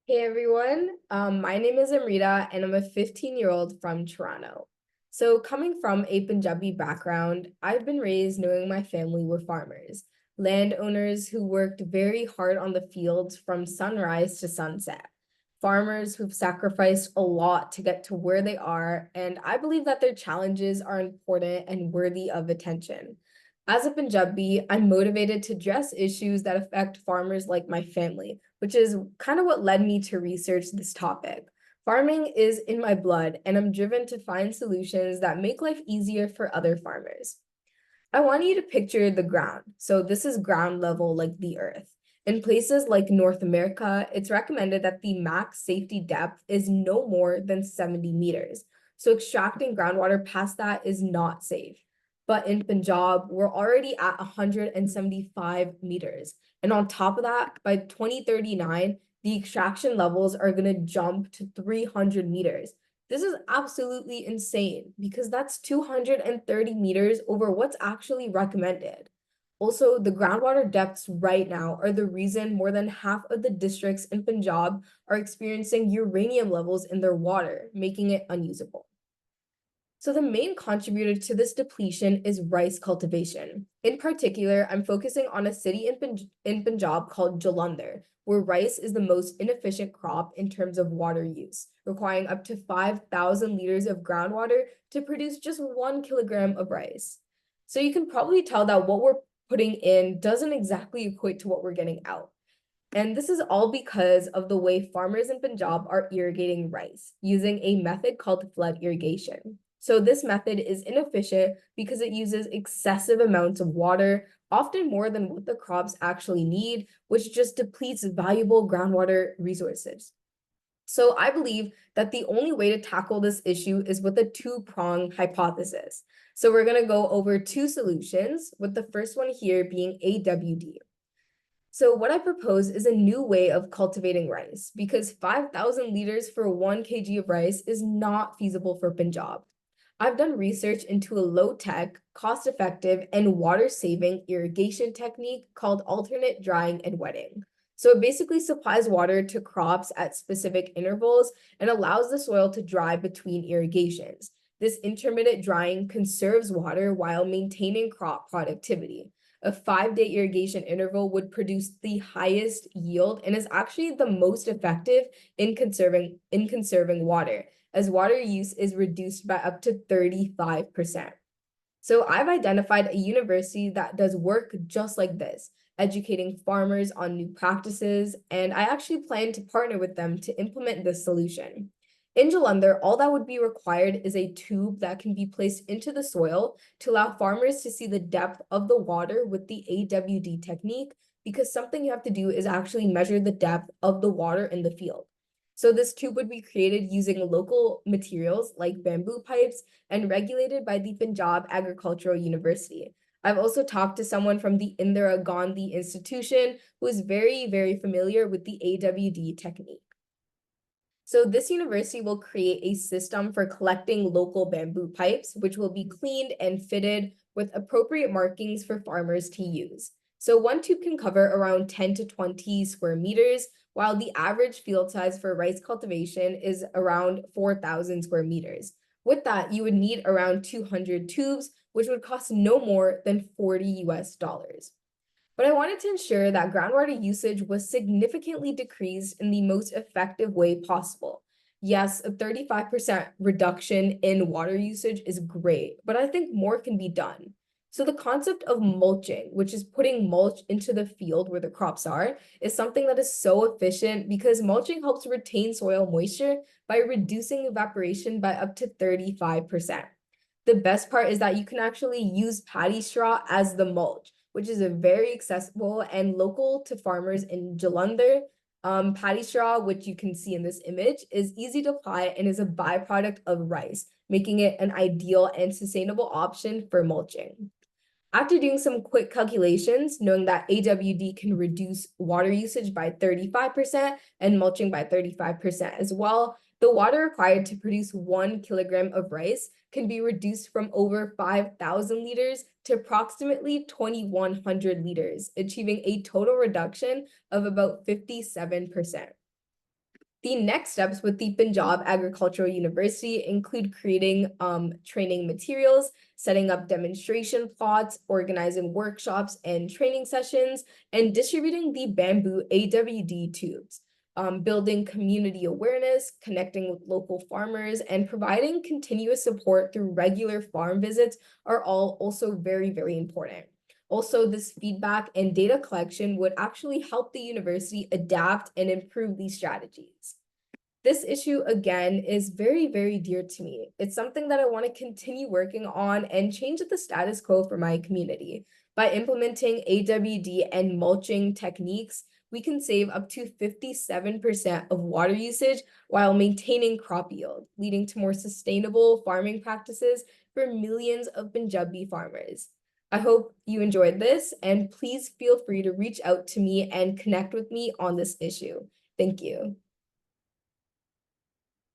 Hey everyone, my name is Amrita and I'm a 15-year-old from Toronto. So coming from a Punjabi background, I've been raised knowing my family were farmers, landowners who worked very hard on the fields from sunrise to sunset, farmers who've sacrificed a lot to get to where they are, and I believe that their challenges are important and worthy of attention. As a Punjabi, I'm motivated to address issues that affect farmers like my family, which is kind of what led me to research this topic. Farming is in my blood, and I'm driven to find solutions that make life easier for other farmers. I want you to picture the ground. So, this is ground level, like the earth. In places like North America, it's recommended that the max safety depth is no more than 70 meters. So, extracting groundwater past that is not safe. But in Punjab, we're already at 175 meters. And on top of that, by 2039, the extraction levels are going to jump to 300 meters. This is absolutely insane because that's 230 meters over what's actually recommended. Also, the groundwater depths right now are the reason more than half of the districts in Punjab are experiencing uranium levels in their water, making it unusable. So the main contributor to this depletion is rice cultivation. In particular, I'm focusing on a city in Punjab called Jalandhar, where rice is the most inefficient crop in terms of water use, requiring up to 5,000 liters of groundwater to produce just 1 kilogram of rice. So you can probably tell that what we're putting in doesn't exactly equate to what we're getting out. And this is all because of the way farmers in Punjab are irrigating rice using a method called flood irrigation. So this method is inefficient because it uses excessive amounts of water, often more than what the crops actually need, which just depletes valuable groundwater resources. So I believe that the only way to tackle this issue is with a two-prong hypothesis. So we're going to go over two solutions, with the first one here being AWD. So what I propose is a new way of cultivating rice because 5,000 liters for 1 kg of rice is not feasible for Punjab. I've done research into a low-tech, cost-effective, and water-saving irrigation technique called alternate drying and wetting. So it basically supplies water to crops at specific intervals and allows the soil to dry between irrigations. This intermittent drying conserves water while maintaining crop productivity. A 5-day irrigation interval would produce the highest yield and is actually the most effective in conserving water, as water use is reduced by up to 35%. So I've identified a university that does work just like this, educating farmers on new practices, and I actually plan to partner with them to implement this solution. In Jalandhar, all that would be required is a tube that can be placed into the soil to allow farmers to see the depth of the water with the AWD technique, because something you have to do is actually measure the depth of the water in the field. So this tube would be created using local materials like bamboo pipes and regulated by the Punjab Agricultural University. I've also talked to someone from the Indira Gandhi Institution who is very familiar with the AWD technique. So this university will create a system for collecting local bamboo pipes, which will be cleaned and fitted with appropriate markings for farmers to use. So one tube can cover around 10 to 20 square meters, while the average field size for rice cultivation is around 4,000 square meters. With that, you would need around 200 tubes, which would cost no more than $40. But I wanted to ensure that groundwater usage was significantly decreased in the most effective way possible. Yes, a 35% reduction in water usage is great, but I think more can be done. So the concept of mulching, which is putting mulch into the field where the crops are, is something that is so efficient because mulching helps retain soil moisture by reducing evaporation by up to 35%. The best part is that you can actually use paddy straw as the mulch, which is a very accessible and local to farmers in Jalandhar. Paddy straw, which you can see in this image, is easy to apply and is a byproduct of rice, making it an ideal and sustainable option for mulching. After doing some quick calculations, knowing that AWD can reduce water usage by 35% and mulching by 35% as well, the water required to produce 1 kilogram of rice can be reduced from over 5,000 liters to approximately 2,100 liters, achieving a total reduction of about 57%. The next steps with the Punjab Agricultural University include creating training materials, setting up demonstration plots, organizing workshops and training sessions, and distributing the bamboo AWD tubes. Building community awareness, connecting with local farmers, and providing continuous support through regular farm visits are all also very, very important. Also, this feedback and data collection would actually help the university adapt and improve these strategies. This issue, again, is very, very dear to me. It's something that I want to continue working on and change the status quo for my community. By implementing AWD and mulching techniques, we can save up to 57% of water usage while maintaining crop yield, leading to more sustainable farming practices for millions of Punjabi farmers. I hope you enjoyed this, and please feel free to reach out to me and connect with me on this issue. Thank you.